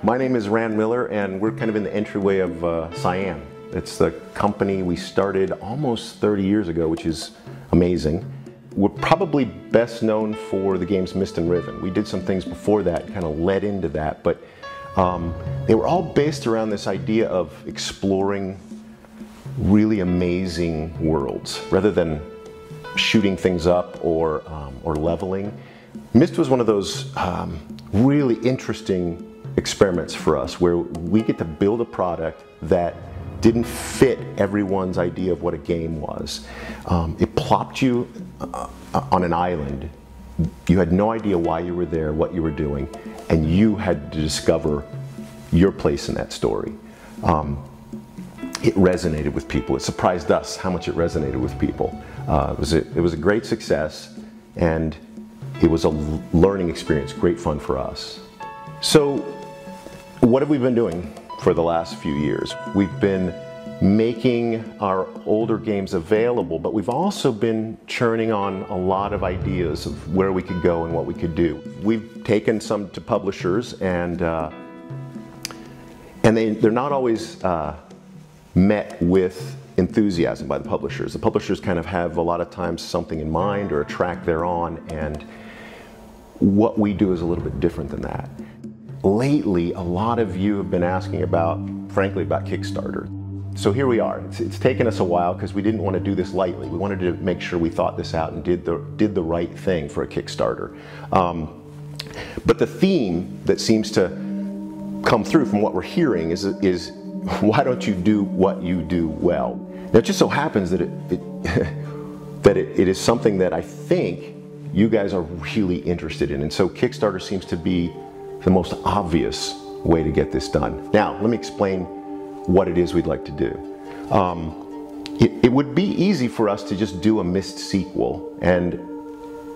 My name is Rand Miller, and we're kind of in the entryway of Cyan. It's the company we started almost 30 years ago, which is amazing. We're probably best known for the games Myst and Riven. We did some things before that, kind of led into that, but they were all based around this idea of exploring really amazing worlds, rather than shooting things up or leveling. Myst was one of those really interesting experiments for us, where we get to build a product that didn't fit everyone's idea of what a game was. It plopped you on an island. You had no idea why you were there, what you were doing, and you had to discover your place in that story. It resonated with people. It surprised us how much it resonated with people. It was a great success, and it was a learning experience, great fun for us. So what have we been doing for the last few years? We've been making our older games available, but we've also been churning on a lot of ideas of where we could go and what we could do. We've taken some to publishers, and they're not always met with enthusiasm by the publishers. The publishers kind of have a lot of times something in mind or a track they're on, and what we do is a little bit different than that. Lately, a lot of you have been asking about, frankly, about Kickstarter. So here we are. It's taken us a while because we didn't want to do this lightly. We wanted to make sure we thought this out and did the right thing for a Kickstarter. But the theme that seems to come through from what we're hearing is why don't you do what you do well? Now, it just so happens that it is something that I think you guys are really interested in, and so Kickstarter seems to be the most obvious way to get this done. Now, let me explain what it is we'd like to do. It would be easy for us to just do a Myst sequel,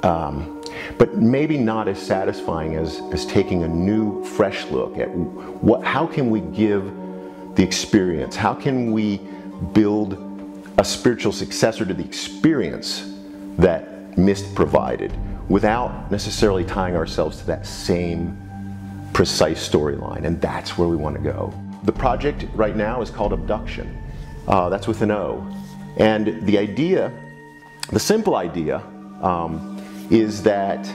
but maybe not as satisfying as taking a new, fresh look at how can we give the experience? How can we build a spiritual successor to the experience that Myst provided without necessarily tying ourselves to that same precise storyline? And that's where we want to go. The project right now is called Obduction. That's with an O. And the idea, the simple idea, is that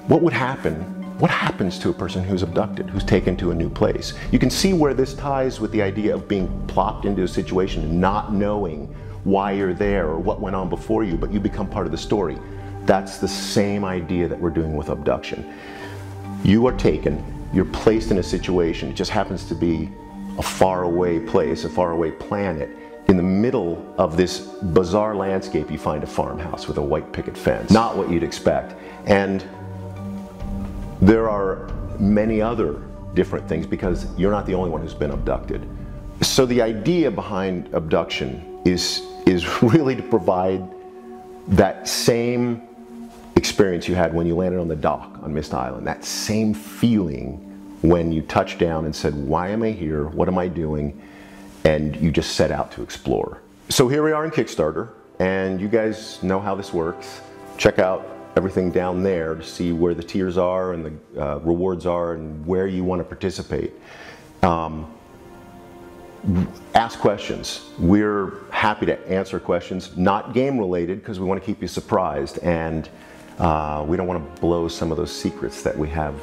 what happens to a person who's abducted, who's taken to a new place? You can see where this ties with the idea of being plopped into a situation and not knowing why you're there or what went on before you, but you become part of the story. That's the same idea that we're doing with Obduction. You are taken, you're placed in a situation. It just happens to be a faraway place, a faraway planet. In the middle of this bizarre landscape, you find a farmhouse with a white picket fence. Not what you'd expect. And there are many other different things, because you're not the only one who's been abducted. So the idea behind Obduction is really to provide that same experience you had when you landed on the dock on Myst Island, that same feeling when you touched down and said, why am I here? What am I doing? And you just set out to explore. So here we are in Kickstarter, and you guys know how this works. Check out everything down there to see where the tiers are and the rewards are and where you want to participate. Ask questions. We're happy to answer questions, not game related, because we want to keep you surprised, and we don't want to blow some of those secrets that we have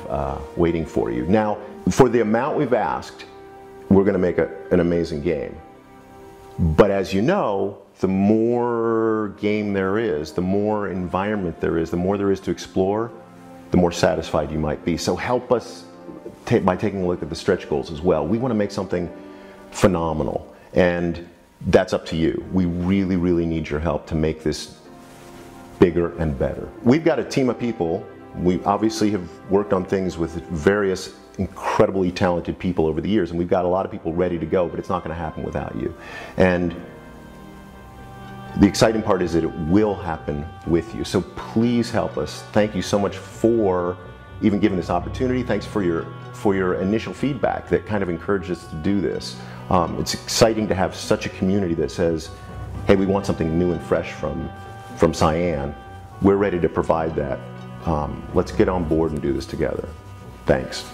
waiting for you. Now, for the amount we've asked, we're going to make an amazing game. But as you know, the more game there is, the more environment there is, the more there is to explore, the more satisfied you might be. So help us by taking a look at the stretch goals as well. We want to make something phenomenal, and that's up to you. We really, really need your help to make this bigger and better. We've got a team of people. We obviously have worked on things with various incredibly talented people over the years, and we've got a lot of people ready to go, but it's not going to happen without you. And the exciting part is that it will happen with you. So please help us. Thank you so much for even giving this opportunity. Thanks for your initial feedback that kind of encouraged us to do this. It's exciting to have such a community that says, hey, we want something new and fresh from Cyan. We're ready to provide that. Let's get on board and do this together. Thanks.